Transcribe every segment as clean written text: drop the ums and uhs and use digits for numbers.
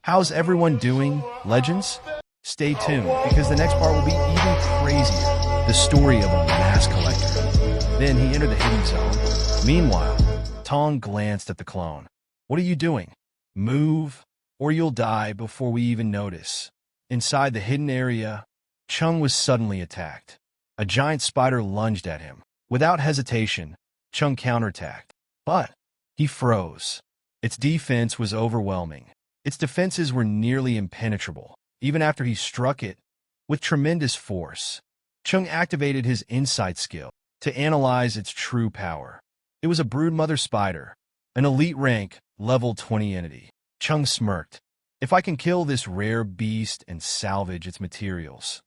How's everyone doing, legends? Stay tuned, because the next part will be even crazier. The story of a mask collector. Then he entered the hidden zone. Meanwhile, Tong glanced at the clone. What are you doing? Move, or you'll die before we even notice. Inside the hidden area, Chung was suddenly attacked. A giant spider lunged at him. Without hesitation, Chung counterattacked. But he froze. Its defense was overwhelming. Its defenses were nearly impenetrable, even after he struck it with tremendous force. Chung activated his insight skill to analyze its true power. It was a broodmother spider, an elite rank, level 20 entity. Chung smirked. If I can kill this rare beast and salvage its materials,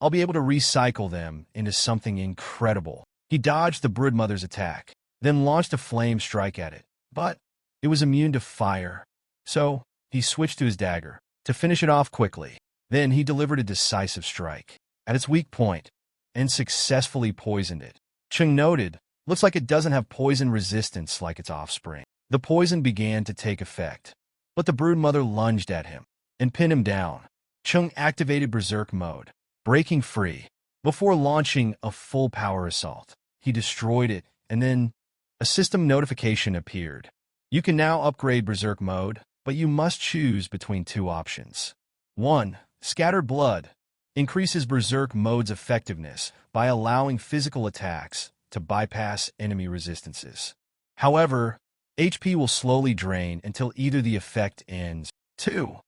I'll be able to recycle them into something incredible. He dodged the broodmother's attack, then launched a flame strike at it. But it was immune to fire, so he switched to his dagger to finish it off quickly. Then he delivered a decisive strike at its weak point and successfully poisoned it. Chung noted, looks like it doesn't have poison resistance like its offspring. The poison began to take effect, but the broodmother lunged at him and pinned him down. Chung activated Berserk mode, breaking free. Before launching a full power assault, he destroyed it, and then a system notification appeared. You can now upgrade Berserk mode, but you must choose between two options. 1. Scattered Blood increases Berserk mode's effectiveness by allowing physical attacks to bypass enemy resistances. However, HP will slowly drain until either the effect ends. 2.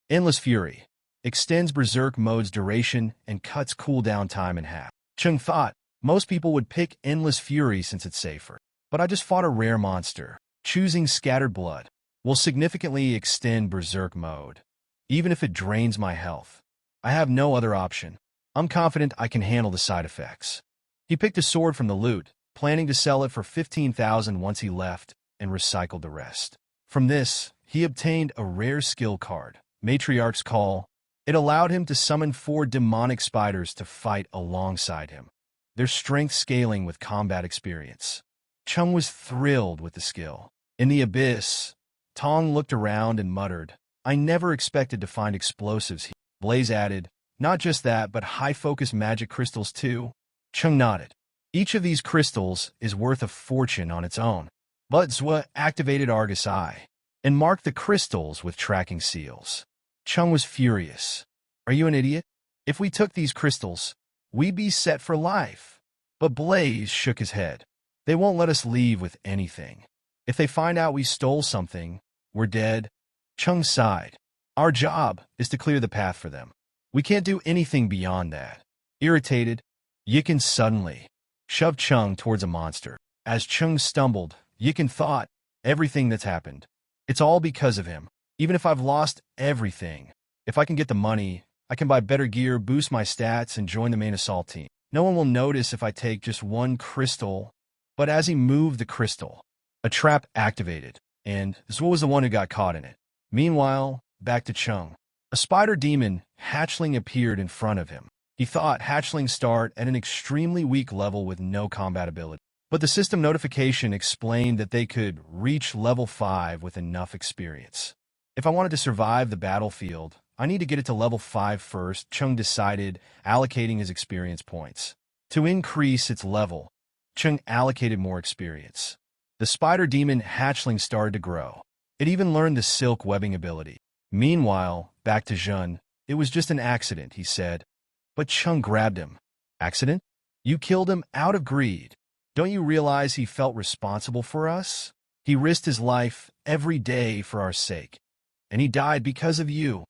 Endless Fury extends Berserk mode's duration and cuts cooldown time in half. Chung thought most people would pick Endless Fury since it's safer, but I just fought a rare monster. Choosing Scattered Blood will significantly extend Berserk mode, even if it drains my health. I have no other option. I'm confident I can handle the side effects. He picked a sword from the loot, planning to sell it for 15,000 once he left, and recycled the rest. From this, he obtained a rare skill card, Matriarch's Call. It allowed him to summon 4 demonic spiders to fight alongside him, their strength scaling with combat experience. Chung was thrilled with the skill. In the abyss, Tong looked around and muttered, I never expected to find explosives here. Blaze added, not just that, but high-focus magic crystals too. Chung nodded. Each of these crystals is worth a fortune on its own. But Zwa activated Argus Eye and marked the crystals with tracking seals. Chung was furious. Are you an idiot? If we took these crystals, we'd be set for life. But Blaze shook his head. They won't let us leave with anything. If they find out we stole something, we're dead. Chung sighed. Our job is to clear the path for them. We can't do anything beyond that. Irritated, Yikin suddenly shoved Chung towards a monster. As Chung stumbled, Yikin thought, everything that's happened, it's all because of him. Even if I've lost everything, if I can get the money, I can buy better gear, boost my stats, and join the main assault team. No one will notice if I take just one crystal. But as he moved the crystal, a trap activated, and Zwa was the one who got caught in it. Meanwhile, back to Chung. A spider demon, hatchling, appeared in front of him. He thought hatchlings start at an extremely weak level with no combat ability. But the system notification explained that they could reach level 5 with enough experience. If I wanted to survive the battlefield, I need to get it to level 5 first, Chung decided, allocating his experience points. To increase its level, Chung allocated more experience. The spider demon hatchling started to grow. It even learned the silk webbing ability. Meanwhile, back to Jun. It was just an accident, he said. But Chung grabbed him. Accident? You killed him out of greed. Don't you realize he felt responsible for us? He risked his life every day for our sake. And he died because of you.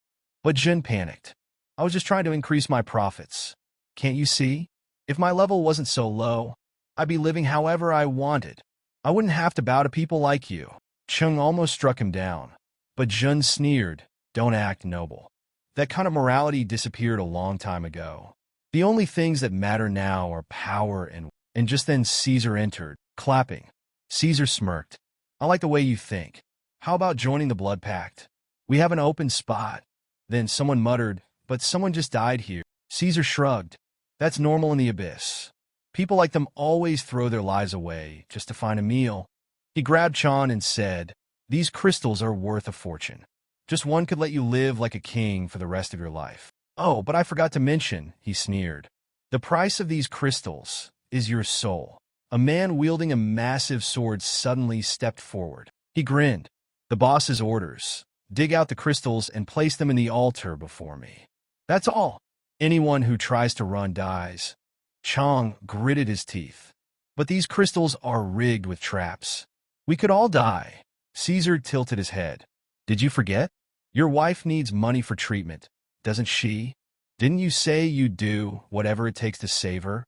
But Jun panicked. I was just trying to increase my profits. Can't you see? If my level wasn't so low, I'd be living however I wanted. I wouldn't have to bow to people like you. Chung almost struck him down. But Jun sneered, don't act noble. That kind of morality disappeared a long time ago. The only things that matter now are power and just then Caesar entered, clapping. Caesar smirked. I like the way you think. How about joining the Blood Pact? We have an open spot. Then someone muttered, but someone just died here. Caesar shrugged. That's normal in the Abyss. People like them always throw their lives away just to find a meal. He grabbed Chan and said, these crystals are worth a fortune. Just one could let you live like a king for the rest of your life. Oh, but I forgot to mention, he sneered. The price of these crystals is your soul. A man wielding a massive sword suddenly stepped forward. He grinned. The boss's orders. Dig out the crystals and place them in the altar before me. That's all. Anyone who tries to run dies. Chung gritted his teeth. But these crystals are rigged with traps. We could all die. Caesar tilted his head. Did you forget? Your wife needs money for treatment, doesn't she? Didn't you say you'd do whatever it takes to save her?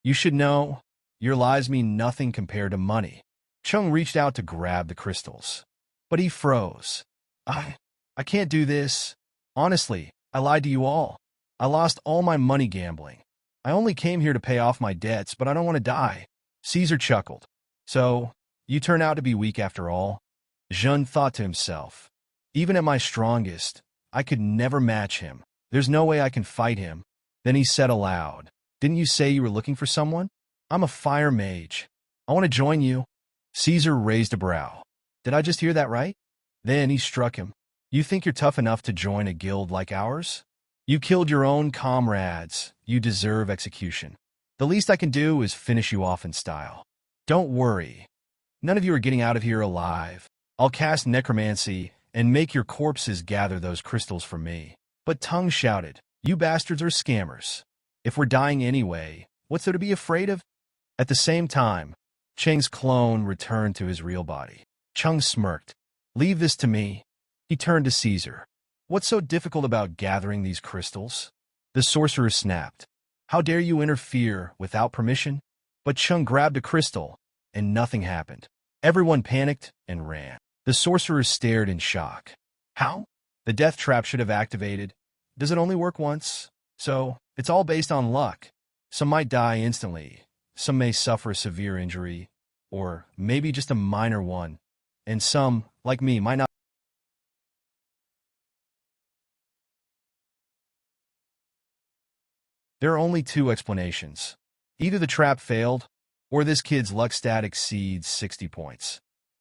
You should know, your lies mean nothing compared to money. Chung reached out to grab the crystals. But he froze. I can't do this. Honestly, I lied to you all. I lost all my money gambling. I only came here to pay off my debts, but I don't want to die. Caesar chuckled. So, you turn out to be weak after all? Jean thought to himself. Even at my strongest, I could never match him. There's no way I can fight him. Then he said aloud, Didn't you say you were looking for someone? I'm a fire mage. I want to join you. Caesar raised a brow. Did I just hear that right? Then he struck him. You think you're tough enough to join a guild like ours? You killed your own comrades. You deserve execution. The least I can do is finish you off in style. Don't worry. None of you are getting out of here alive. I'll cast Necromancy and make your corpses gather those crystals for me. But Tung shouted, You bastards are scammers. If we're dying anyway, what's there to be afraid of? At the same time, Cheng's clone returned to his real body. Chung smirked. Leave this to me. He turned to Caesar. What's so difficult about gathering these crystals? The sorcerer snapped. How dare you interfere without permission? But Chung grabbed a crystal, and nothing happened. Everyone panicked and ran. The sorcerer stared in shock. How? The death trap should have activated. Does it only work once? So, it's all based on luck. Some might die instantly. Some may suffer a severe injury, or maybe just a minor one. And some, like me, might not. There are only two explanations. Either the trap failed, or this kid's luck stat exceeds 60 points.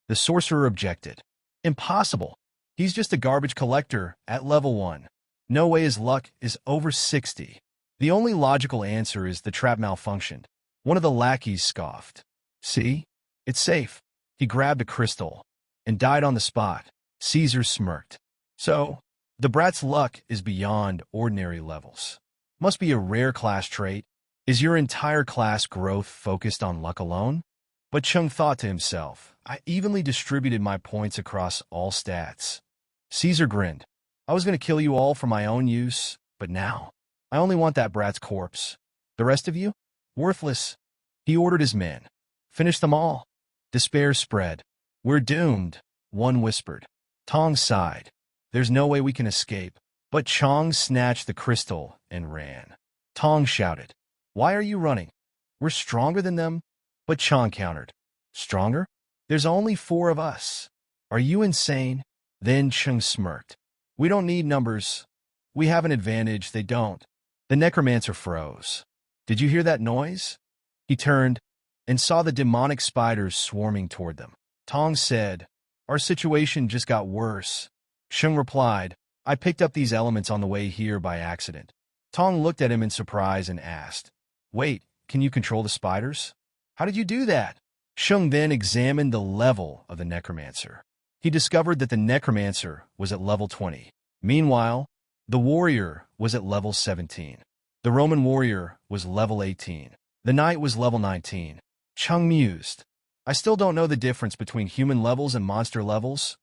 The sorcerer objected. Impossible. He's just a garbage collector at level 1. No way his luck is over 60. The only logical answer is the trap malfunctioned. One of the lackeys scoffed. See? It's safe. He grabbed a crystal and died on the spot. Caesar smirked. So, the brat's luck is beyond ordinary levels. Must be a rare class trait. Is your entire class growth focused on luck alone? But Chung thought to himself, I evenly distributed my points across all stats. Caesar grinned. I was going to kill you all for my own use, but now, I only want that brat's corpse. The rest of you? Worthless. He ordered his men. Finish them all. Despair spread. We're doomed, one whispered. Tong sighed. There's no way we can escape. But Chong snatched the crystal and ran. Tong shouted, Why are you running? We're stronger than them? But Chong countered, Stronger? There's only 4 of us. Are you insane? Then Chung smirked. We don't need numbers. We have an advantage, they don't. The necromancer froze. Did you hear that noise? He turned and saw the demonic spiders swarming toward them. Tong said, Our situation just got worse. Chung replied, I picked up these elements on the way here by accident. Tong looked at him in surprise and asked, Wait, can you control the spiders? How did you do that? Chung then examined the level of the necromancer. He discovered that the necromancer was at level 20. Meanwhile, the warrior was at level 17. The Roman warrior was level 18. The knight was level 19. Chung mused. I still don't know the difference between human levels and monster levels,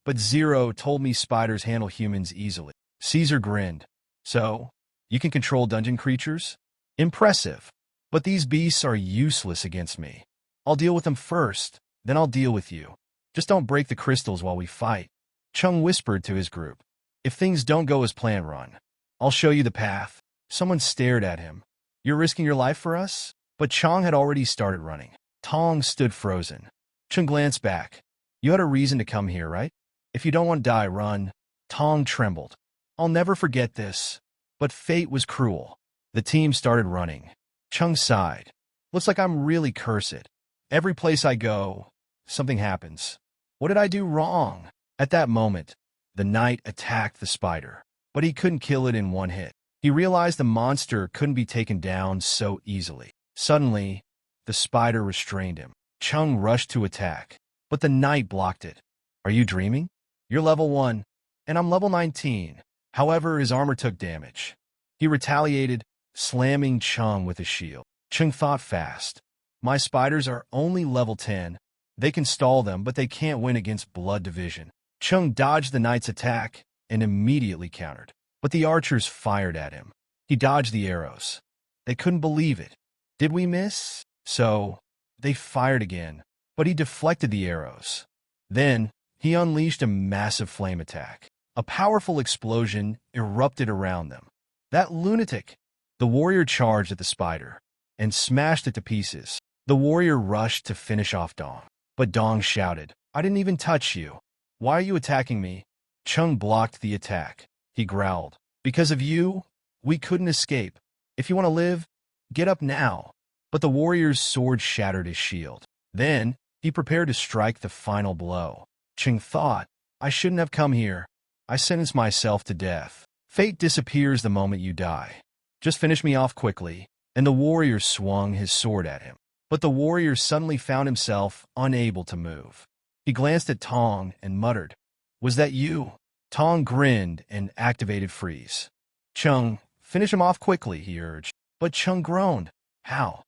but Zero told me spiders handle humans easily. Caesar grinned. So, you can control dungeon creatures? Impressive. But these beasts are useless against me. I'll deal with them first, then I'll deal with you. Just don't break the crystals while we fight. Chung whispered to his group. If things don't go as planned, run. I'll show you the path. Someone stared at him. You're risking your life for us? But Chung had already started running. Tong stood frozen. Chung glanced back. You had a reason to come here, right? If you don't want to die, run. Tong trembled. I'll never forget this. But fate was cruel. The team started running. Chung sighed. Looks like I'm really cursed. Every place I go, something happens. What did I do wrong? At that moment, The knight attacked the spider, but he couldn't kill it in one hit. He realized the monster couldn't be taken down so easily. Suddenly, the spider restrained him. Chung rushed to attack, but the knight blocked it. Are you dreaming? You're level 1, and I'm level 19. However, his armor took damage. He retaliated, slamming Chung with his shield. Chung thought fast. My spiders are only level 10. They can stall them, but they can't win against blood division. Chung dodged the knight's attack and immediately countered. But the archers fired at him. He dodged the arrows. They couldn't believe it. Did we miss? So, they fired again, but he deflected the arrows. Then, he unleashed a massive flame attack. A powerful explosion erupted around them. That lunatic! The warrior charged at the spider and smashed it to pieces. The warrior rushed to finish off Dong. But Dong shouted, I didn't even touch you. Why are you attacking me? Chung blocked the attack. He growled, because of you, we couldn't escape. If you want to live, get up now. But the warrior's sword shattered his shield. Then, he prepared to strike the final blow. Chung thought, I shouldn't have come here. I sentenced myself to death. Fate disappears the moment you die. Just finish me off quickly. And the warrior swung his sword at him. But the warrior suddenly found himself unable to move. He glanced at Tong and muttered, Was that you? Tong grinned and activated freeze. Chung, finish him off quickly, he urged. But Chung groaned. How?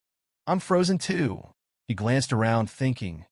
I'm frozen too. He glanced around thinking,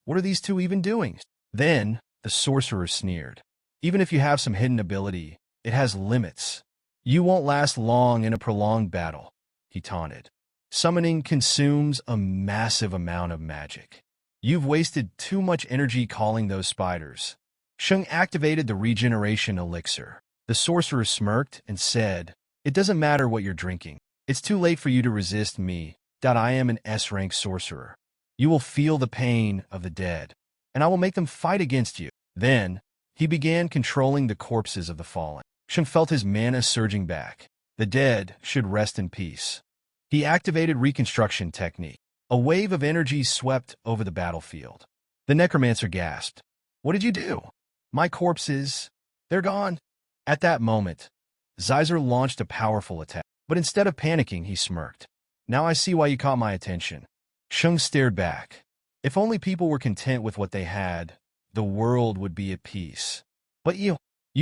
what are these two even doing? Then, the sorcerer sneered. Even if you have some hidden ability, it has limits. You won't last long in a prolonged battle, he taunted. Summoning consumes a massive amount of magic. You've wasted too much energy calling those spiders. Chung activated the regeneration elixir. The sorcerer smirked and said, It doesn't matter what you're drinking. It's too late for you to resist me. I am an S-rank sorcerer. You will feel the pain of the dead, and I will make them fight against you. Then, he began controlling the corpses of the fallen. Chung felt his mana surging back. The dead should rest in peace. He activated reconstruction technique. A wave of energy swept over the battlefield. The necromancer gasped. What did you do? My corpses, they're gone. At that moment, Xyzer launched a powerful attack. But instead of panicking, he smirked. Now I see why you caught my attention. Chung stared back. If only people were content with what they had, the world would be at peace. But you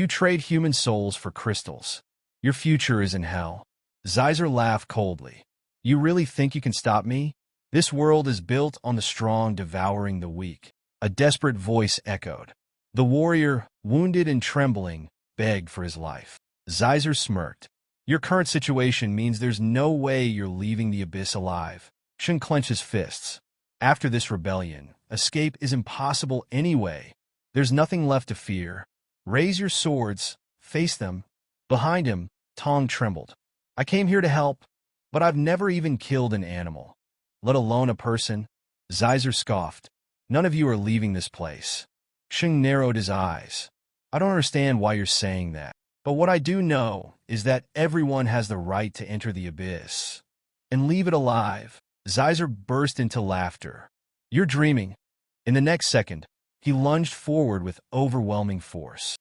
trade human souls for crystals. Your future is in hell. Xyzer laughed coldly. You really think you can stop me? This world is built on the strong devouring the weak. A desperate voice echoed. The warrior, wounded and trembling, begged for his life. Xyzer smirked. Your current situation means there's no way you're leaving the abyss alive. Chung clenched his fists. After this rebellion, escape is impossible anyway. There's nothing left to fear. Raise your swords, face them. Behind him, Tong trembled. I came here to help, but I've never even killed an animal, let alone a person. Xyzer scoffed. None of you are leaving this place. Chung narrowed his eyes. I don't understand why you're saying that. But what I do know is that everyone has the right to enter the abyss and leave it alive. Xyzer burst into laughter. You're dreaming. In the next second, he lunged forward with overwhelming force.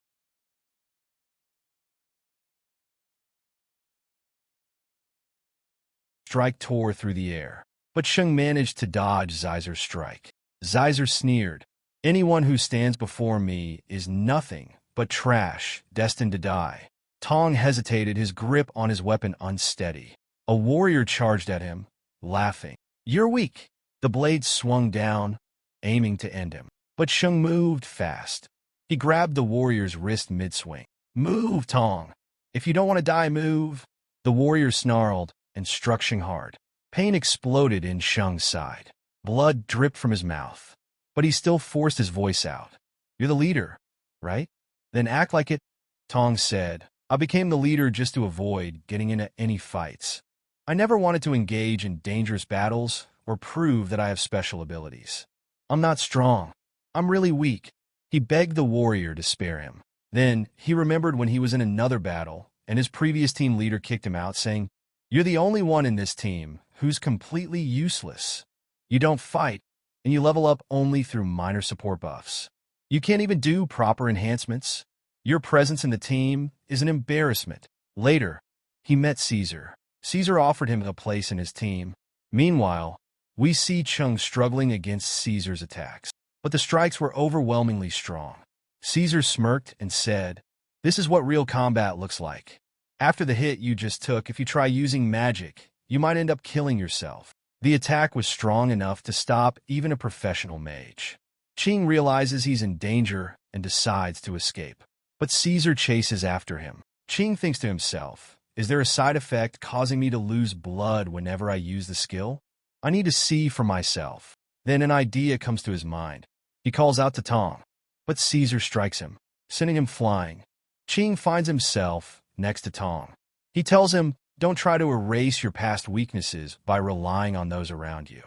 Strike tore through the air, but Chung managed to dodge Xyzer's strike. Xyzer sneered. Anyone who stands before me is nothing but trash, destined to die. Tong hesitated, his grip on his weapon unsteady. A warrior charged at him, laughing. You're weak. The blade swung down, aiming to end him. But Chung moved fast. He grabbed the warrior's wrist mid-swing. Move, Tong. If you don't want to die, move. The warrior snarled and struck Chung hard. Pain exploded in Chung's side. Blood dripped from his mouth. But he still forced his voice out. You're the leader, right? Then act like it, Tong said. I became the leader just to avoid getting into any fights. I never wanted to engage in dangerous battles or prove that I have special abilities. I'm not strong. I'm really weak. He begged the warrior to spare him. Then he remembered when he was in another battle and his previous team leader kicked him out, saying, You're the only one in this team who's completely useless. You don't fight, and you level up only through minor support buffs. You can't even do proper enhancements. Your presence in the team is an embarrassment. Later, he met Caesar. Caesar offered him a place in his team. Meanwhile, we see Chung struggling against Caesar's attacks. But the strikes were overwhelmingly strong. Caesar smirked and said, "This is what real combat looks like. After the hit you just took, if you try using magic, you might end up killing yourself." The attack was strong enough to stop even a professional mage. Chung realizes he's in danger and decides to escape. But Caesar chases after him. Chung thinks to himself, "Is there a side effect causing me to lose blood whenever I use the skill? I need to see for myself." Then an idea comes to his mind. He calls out to Tong, but Caesar strikes him, sending him flying. Chung finds himself next to Tong. He tells him, "Don't try to erase your past weaknesses by relying on those around you.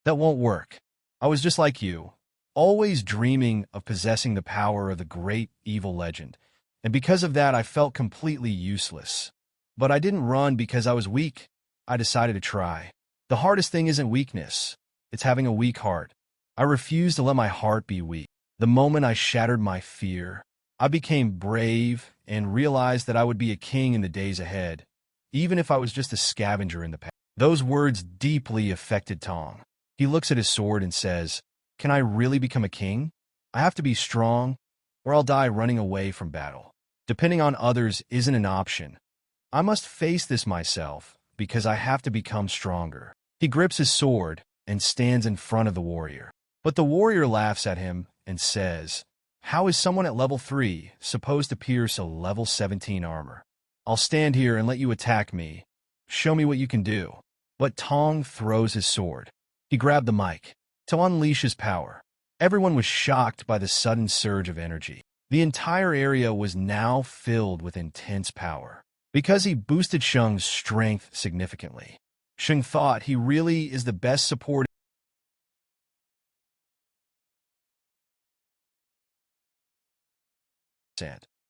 That won't work. I was just like you, always dreaming of possessing the power of the great evil legend, and because of that I felt completely useless. But I didn't run because I was weak. I decided to try. The hardest thing isn't weakness. It's having a weak heart. I refused to let my heart be weak. The moment I shattered my fear, I became brave and realized that I would be a king in the days ahead, even if I was just a scavenger in the past." Those words deeply affected Tong. He looks at his sword and says, "Can I really become a king? I have to be strong, or I'll die running away from battle. Depending on others isn't an option. I must face this myself, because I have to become stronger." He grips his sword and stands in front of the warrior. But the warrior laughs at him and says, "How is someone at level 3 supposed to pierce a level 17 armor? I'll stand here and let you attack me. Show me what you can do." But Tong throws his sword. He grabbed the mic to unleash his power. Everyone was shocked by the sudden surge of energy. The entire area was now filled with intense power. Because he boosted Chung's strength significantly. Chung thought he really is the best support.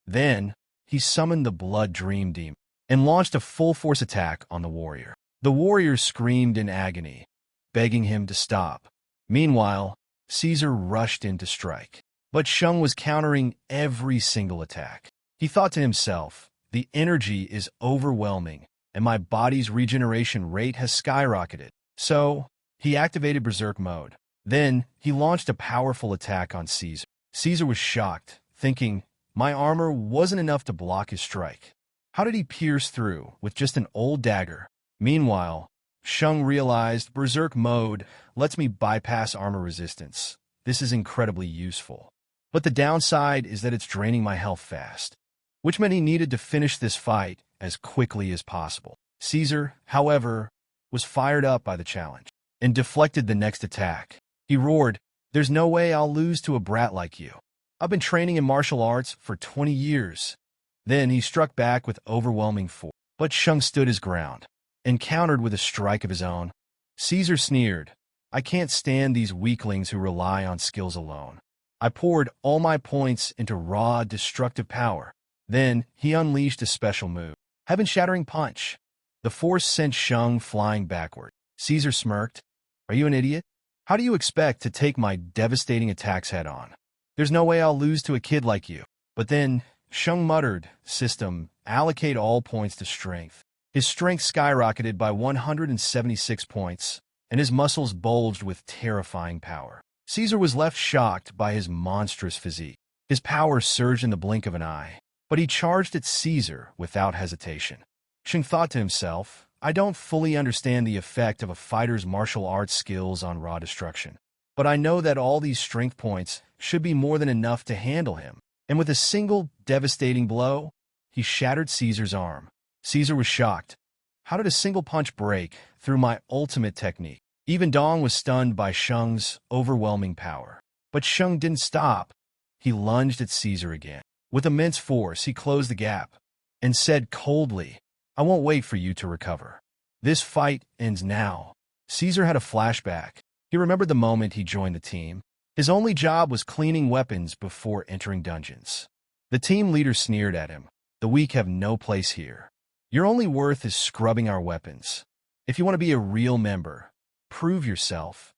Then, he summoned the Blood Dream Demon and launched a full-force attack on the warrior. The warrior screamed in agony, begging him to stop. Meanwhile, Caesar rushed in to strike. But Chung was countering every single attack. He thought to himself, "The energy is overwhelming, and my body's regeneration rate has skyrocketed." So, he activated Berserk mode. Then, he launched a powerful attack on Caesar. Caesar was shocked, thinking, "My armor wasn't enough to block his strike. How did he pierce through with just an old dagger?" Meanwhile, Chung realized Berserk mode lets me bypass armor resistance. This is incredibly useful. But the downside is that it's draining my health fast, which meant he needed to finish this fight as quickly as possible. Caesar, however, was fired up by the challenge and deflected the next attack. He roared, "There's no way I'll lose to a brat like you. I've been training in martial arts for 20 years. Then he struck back with overwhelming force. But Chung stood his ground and countered with a strike of his own. Caesar sneered, "I can't stand these weaklings who rely on skills alone." I poured all my points into raw, destructive power. Then he unleashed a special move, Heaven-Shattering Punch. The force sent Chung flying backward. Caesar smirked, "Are you an idiot? How do you expect to take my devastating attacks head-on? There's no way I'll lose to a kid like you." But then, Chung muttered, "System, allocate all points to strength." His strength skyrocketed by 176 points, and his muscles bulged with terrifying power. Caesar was left shocked by his monstrous physique. His power surged in the blink of an eye, but he charged at Caesar without hesitation. Chung thought to himself, "I don't fully understand the effect of a fighter's martial arts skills on raw destruction, but I know that all these strength points should be more than enough to handle him." And with a single devastating blow, he shattered Caesar's arm. Caesar was shocked. "How did a single punch break through my ultimate technique?" Even Dong was stunned by Chung's overwhelming power. But Chung didn't stop. He lunged at Caesar again. With immense force, he closed the gap and said coldly, "I won't wait for you to recover. This fight ends now." Caesar had a flashback. He remembered the moment he joined the team. His only job was cleaning weapons before entering dungeons. The team leader sneered at him. "The weak have no place here. Your only worth is scrubbing our weapons. If you want to be a real member, prove yourself.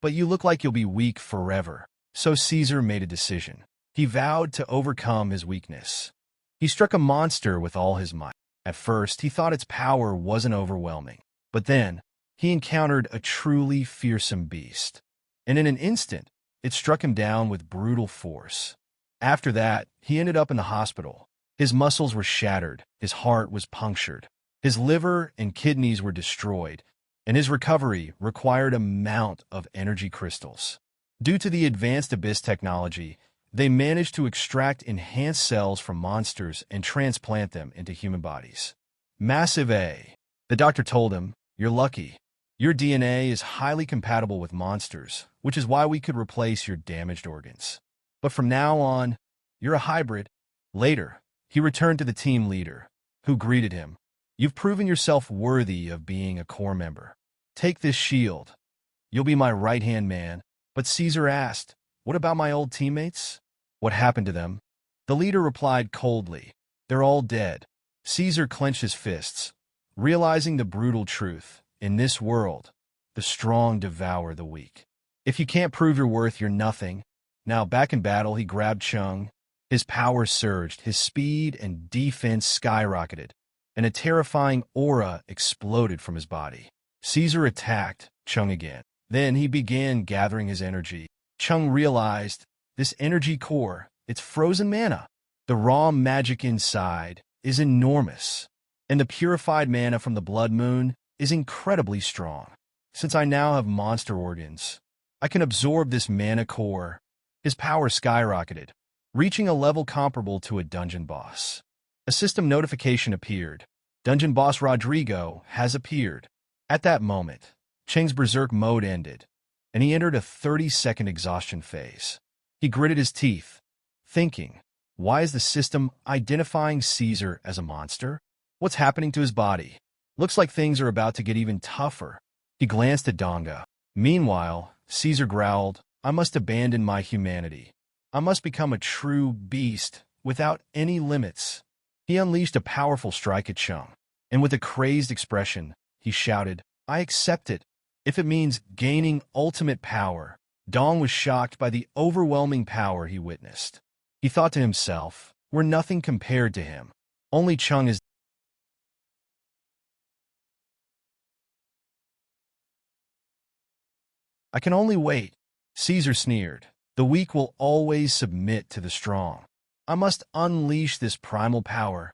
But you look like you'll be weak forever." So Caesar made a decision. He He vowed to overcome his weakness. He struck a monster with all his might. At first, he thought its power wasn't overwhelming. But then, he encountered a truly fearsome beast. And in an instant, it struck him down with brutal force. After that, he ended up in the hospital. His muscles were shattered, his heart was punctured, his liver and kidneys were destroyed, and his recovery required a mount of energy crystals. Due to the advanced Abyss technology, they managed to extract enhanced cells from monsters and transplant them into human bodies. Massive A. The doctor told him, "You're lucky. Your DNA is highly compatible with monsters, which is why we could replace your damaged organs. But from now on, you're a hybrid." Later, he returned to the team leader, who greeted him. "You've proven yourself worthy of being a core member. Take this shield. You'll be my right-hand man." But Caesar asked, "What about my old teammates? What happened to them?" The leader replied coldly, "They're all dead." Caesar clenched his fists, realizing the brutal truth. In this world, the strong devour the weak. If you can't prove your worth, you're nothing. Now, back in battle, he grabbed Chung. His power surged, his speed and defense skyrocketed, and a terrifying aura exploded from his body. Caesar attacked Chung again. Then he began gathering his energy. Chung realized this energy core, it's frozen mana. The raw magic inside is enormous, and the purified mana from the blood moon is incredibly strong. Since I now have monster organs, I can absorb this mana core. His power skyrocketed, reaching a level comparable to a dungeon boss. A system notification appeared. Dungeon boss Rodrigo has appeared. At that moment, Cheng's Berserk mode ended, and he entered a 30-second exhaustion phase. He gritted his teeth, thinking, why is the system identifying Caesar as a monster? What's happening to his body? Looks like things are about to get even tougher. He glanced at Donga. Meanwhile, Caesar growled, I must abandon my humanity. I must become a true beast without any limits. He unleashed a powerful strike at Chung, and with a crazed expression, he shouted, I accept it, if it means gaining ultimate power. Dong was shocked by the overwhelming power he witnessed. He thought to himself, we're nothing compared to him. Only Chung is. I can only wait. Caesar sneered. The weak will always submit to the strong. I must unleash this primal power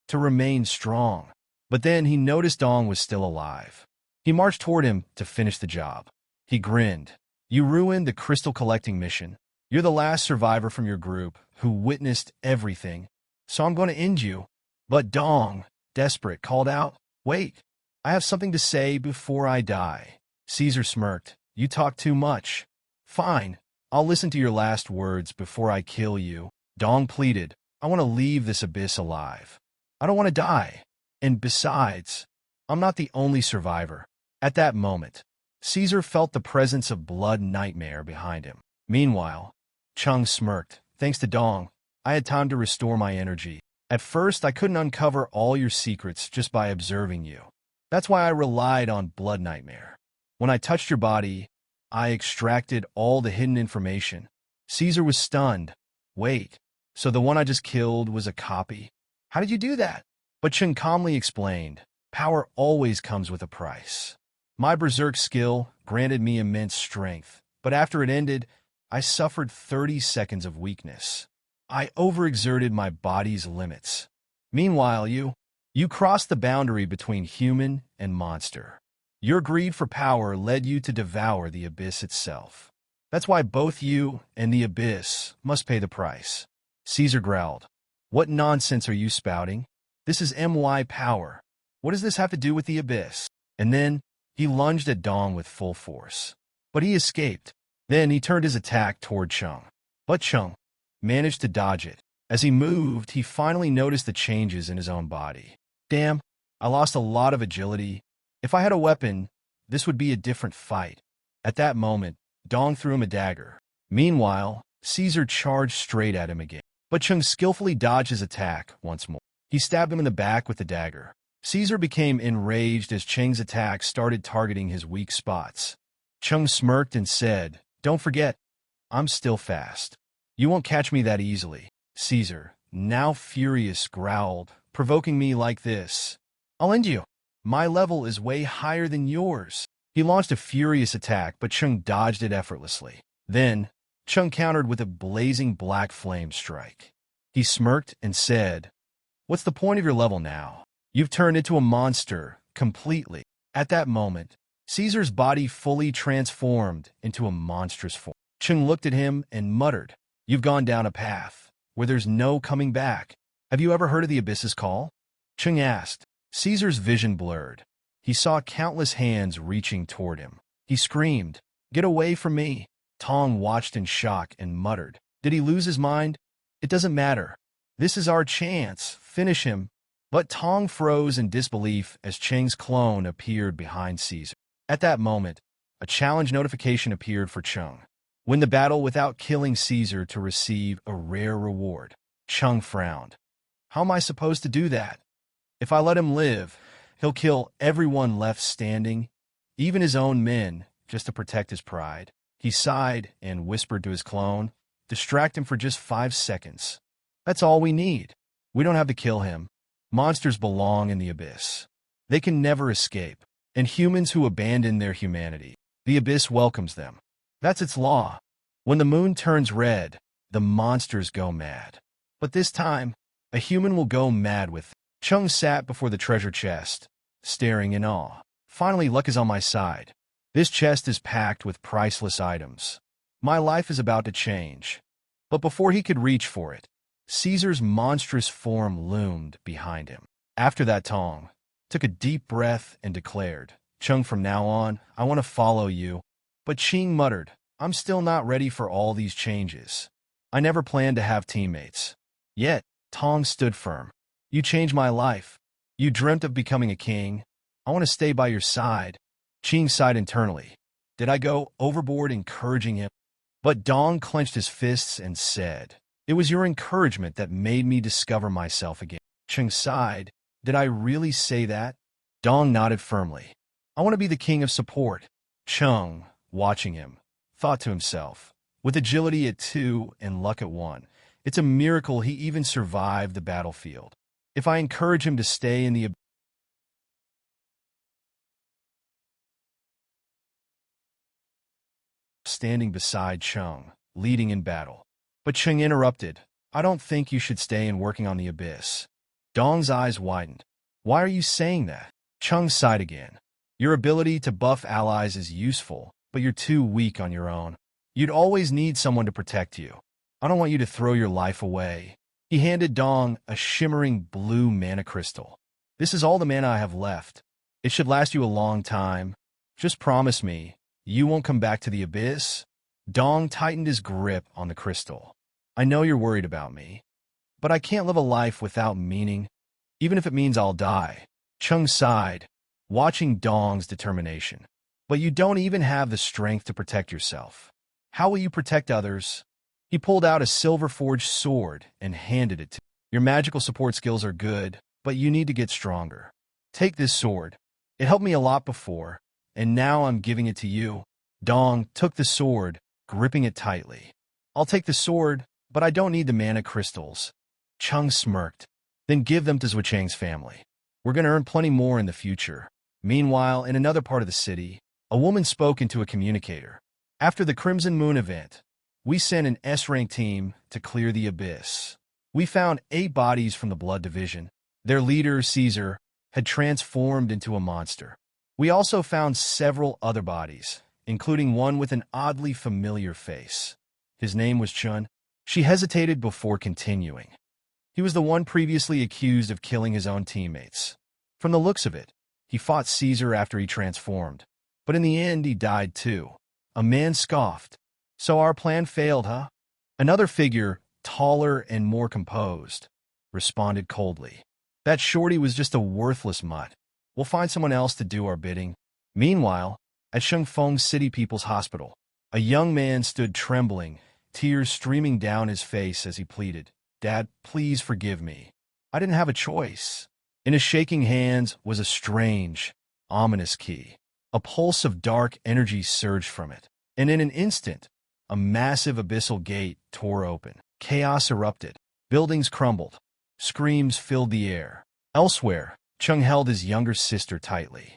to remain strong. But then he noticed Dong was still alive. He marched toward him to finish the job. He grinned. You ruined the crystal collecting mission. You're the last survivor from your group who witnessed everything, so I'm going to end you. But Dong, desperate, called out, Wait, I have something to say before I die. Caesar smirked. You talk too much. Fine, I'll listen to your last words before I kill you. Dong pleaded, I want to leave this abyss alive. I don't want to die. And besides, I'm not the only survivor. At that moment, Caesar felt the presence of blood nightmare behind him. Meanwhile, Chung smirked. Thanks to Dong, I had time to restore my energy. At first, I couldn't uncover all your secrets just by observing you. That's why I relied on blood nightmare. When I touched your body, I extracted all the hidden information. Caesar was stunned. Wait, so the one I just killed was a copy? How did you do that? But Chung calmly explained, power always comes with a price. My Berserk skill granted me immense strength, but after it ended, I suffered 30 seconds of weakness. I overexerted my body's limits. Meanwhile, you crossed the boundary between human and monster. Your greed for power led you to devour the abyss itself. That's why both you and the abyss must pay the price. Caesar growled. What nonsense are you spouting? This is MY power. What does this have to do with the abyss? And then he lunged at Dong with full force. But he escaped. Then he turned his attack toward Chung. But Chung managed to dodge it. As he moved, he finally noticed the changes in his own body. Damn, I lost a lot of agility. If I had a weapon, this would be a different fight. At that moment, Dong threw him a dagger. Meanwhile, Caesar charged straight at him again. But Chung skillfully dodged his attack once more. He stabbed him in the back with the dagger. Caesar became enraged as Cheng's attack started targeting his weak spots. Chung smirked and said, Don't forget, I'm still fast. You won't catch me that easily. Caesar, now furious, growled, provoking me like this. I'll end you. My level is way higher than yours. He launched a furious attack, but Chung dodged it effortlessly. Then, Chung countered with a blazing black flame strike. He smirked and said, "What's the point of your level now? You've turned into a monster, completely." At that moment, Caesar's body fully transformed into a monstrous form. Chung looked at him and muttered, "You've gone down a path where there's no coming back. Have you ever heard of the Abyss's call?" Chung asked. Caesar's vision blurred. He saw countless hands reaching toward him. He screamed, "Get away from me!" Tong watched in shock and muttered, "Did he lose his mind? It doesn't matter. This is our chance. Finish him." But Tong froze in disbelief as Cheng's clone appeared behind Caesar. At that moment, a challenge notification appeared for Chung. Win the battle without killing Caesar to receive a rare reward. Chung frowned. How am I supposed to do that? If I let him live, he'll kill everyone left standing, even his own men, just to protect his pride. He sighed and whispered to his clone, "Distract him for just 5 seconds. That's all we need. We don't have to kill him. Monsters belong in the Abyss. They can never escape. And humans who abandon their humanity, the Abyss welcomes them. That's its law. When the moon turns red, the monsters go mad. But this time, a human will go mad with them." Chung sat before the treasure chest, staring in awe. "Finally, luck is on my side. This chest is packed with priceless items. My life is about to change." But before he could reach for it, Caesar's monstrous form loomed behind him. After that, Tong took a deep breath and declared, "Chung, from now on, I want to follow you." But Ching muttered, "I'm still not ready for all these changes. I never planned to have teammates." Yet, Tong stood firm. "You changed my life. You dreamt of becoming a king. I want to stay by your side." Ching sighed internally. Did I go overboard encouraging him? But Dong clenched his fists and said, "It was your encouragement that made me discover myself again." Chung sighed. "Did I really say that?" Dong nodded firmly. "I want to be the king of support." Chung, watching him, thought to himself, with agility at 2 and luck at 1, it's a miracle he even survived the battlefield. If I encourage him to stay in the standing beside Chung, leading in battle. But Chung interrupted, "I don't think you should stay in working on the Abyss." Dong's eyes widened. "Why are you saying that?" Chung sighed again. "Your ability to buff allies is useful, but you're too weak on your own. You'd always need someone to protect you. I don't want you to throw your life away." He handed Dong a shimmering blue mana crystal. "This is all the mana I have left. It should last you a long time. Just promise me, you won't come back to the Abyss." Dong tightened his grip on the crystal. "I know you're worried about me, but I can't live a life without meaning, even if it means I'll die." Chung sighed, watching Dong's determination. "But you don't even have the strength to protect yourself. How will you protect others?" He pulled out a silver-forged sword and handed it to him. "Your magical support skills are good, but you need to get stronger. Take this sword. It helped me a lot before, and now I'm giving it to you." Dong took the sword, gripping it tightly. "I'll take the sword, but I don't need the mana crystals." Chung smirked. "Then give them to Zhucheng's family. We're going to earn plenty more in the future." Meanwhile, in another part of the city, a woman spoke into a communicator. "After the Crimson Moon event, we sent an S-rank team to clear the Abyss. We found 8 bodies from the Blood Division. Their leader, Caesar, had transformed into a monster. We also found several other bodies, including one with an oddly familiar face. His name was Chun." She hesitated before continuing. "He was the one previously accused of killing his own teammates. From the looks of it, he fought Caesar after he transformed. But in the end, he died too." A man scoffed. "So our plan failed, huh?" Another figure, taller and more composed, responded coldly. "That shorty was just a worthless mutt. We'll find someone else to do our bidding." Meanwhile, at Shengfeng City People's Hospital, a young man stood trembling, tears streaming down his face as he pleaded, "Dad, please forgive me. I didn't have a choice." In his shaking hands was a strange, ominous key. A pulse of dark energy surged from it, and in an instant, a massive abyssal gate tore open. Chaos erupted. Buildings crumbled. Screams filled the air. Elsewhere, Chung held his younger sister tightly.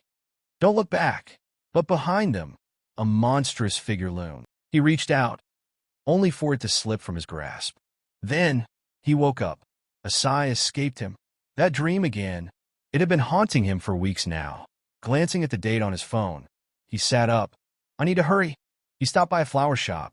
Don't look back. But behind him, a monstrous figure loomed. He reached out, only for it to slip from his grasp. Then, he woke up. A sigh escaped him. That dream again. It had been haunting him for weeks now. Glancing at the date on his phone, he sat up. I need to hurry. He stopped by a flower shop.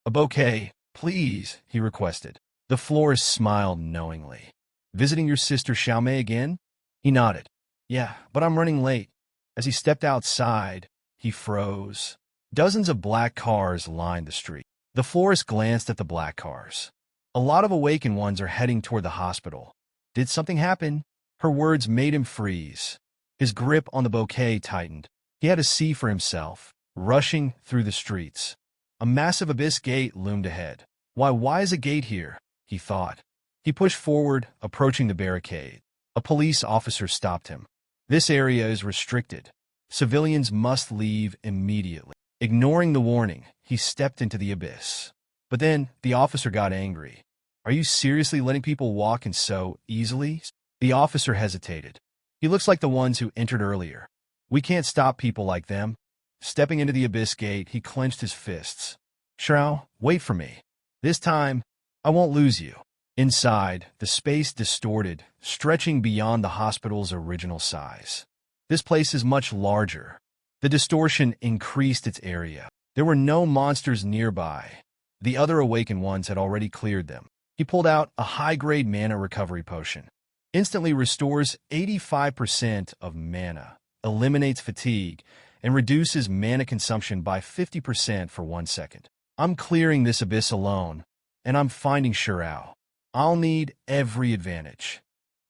A bouquet, please, he requested. The florist smiled knowingly. Visiting your sister Xiaomei again? He nodded. Yeah, but I'm running late. As he stepped outside, he froze. Dozens of black cars lined the street. The florist glanced at the black cars. A lot of awakened ones are heading toward the hospital. Did something happen? Her words made him freeze. His grip on the bouquet tightened. He had to see for himself, rushing through the streets. A massive abyss gate loomed ahead. Why is a gate here? He thought. He pushed forward, approaching the barricade. A police officer stopped him. This area is restricted. Civilians must leave immediately. Ignoring the warning, he stepped into the abyss. But then, the officer got angry. Are you seriously letting people walk in so easily? The officer hesitated. He looks like the ones who entered earlier. We can't stop people like them. Stepping into the abyss gate, he clenched his fists. Shao, wait for me. This time, I won't lose you. Inside, the space distorted, stretching beyond the hospital's original size. This place is much larger. The distortion increased its area. There were no monsters nearby. The other awakened ones had already cleared them. He pulled out a high-grade mana recovery potion. Instantly restores 85% of mana, eliminates fatigue, and reduces mana consumption by 50% for 1 second. I'm clearing this abyss alone, and I'm finding Shirao. I'll need every advantage.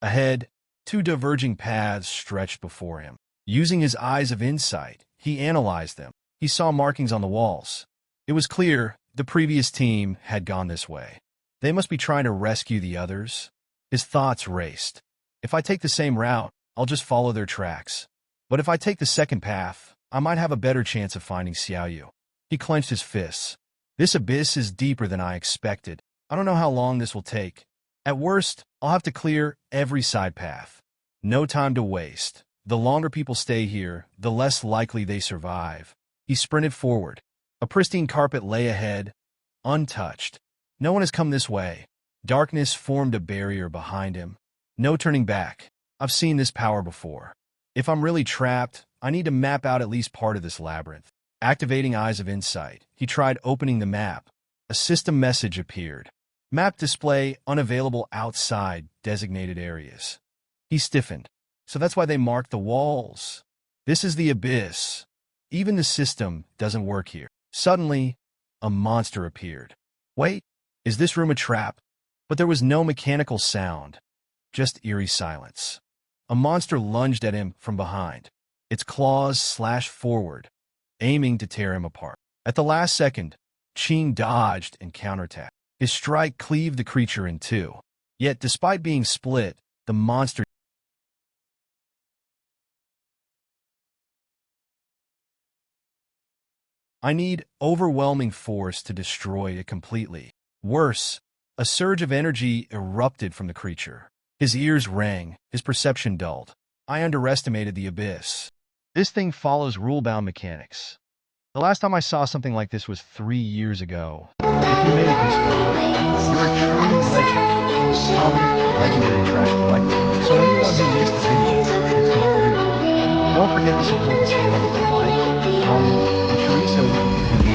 Ahead, 2 diverging paths stretched before him. Using his eyes of insight, he analyzed them. He saw markings on the walls. It was clear the previous team had gone this way. They must be trying to rescue the others. His thoughts raced. If I take the same route, I'll just follow their tracks. But if I take the second path, I might have a better chance of finding Xiaoyu. He clenched his fists. This abyss is deeper than I expected. I don't know how long this will take. At worst, I'll have to clear every side path. No time to waste. The longer people stay here, the less likely they survive. He sprinted forward. A pristine carpet lay ahead, untouched. No one has come this way. Darkness formed a barrier behind him. No turning back. I've seen this power before. If I'm really trapped, I need to map out at least part of this labyrinth. Activating Eyes of Insight, he tried opening the map. A system message appeared. Map display unavailable outside designated areas. He stiffened. So that's why they marked the walls. This is the abyss. Even the system doesn't work here. Suddenly, a monster appeared. Wait, is this room a trap? But there was no mechanical sound, just eerie silence. A monster lunged at him from behind. Its claws slashed forward, aiming to tear him apart. At the last second, Qing dodged and counterattacked. His strike cleaved the creature in two. Yet, despite being split, the monster I need overwhelming force to destroy it completely. Worse, a surge of energy erupted from the creature. His ears rang, his perception dulled. I underestimated the abyss. This thing follows rule-bound mechanics. The last time I saw something like this was 3 years ago. If you made it this far, you're a true legend. Legendary trash collector. So anyone who missed the video, it's completely. Don't forget to support the channel with a like, comment, and share so we can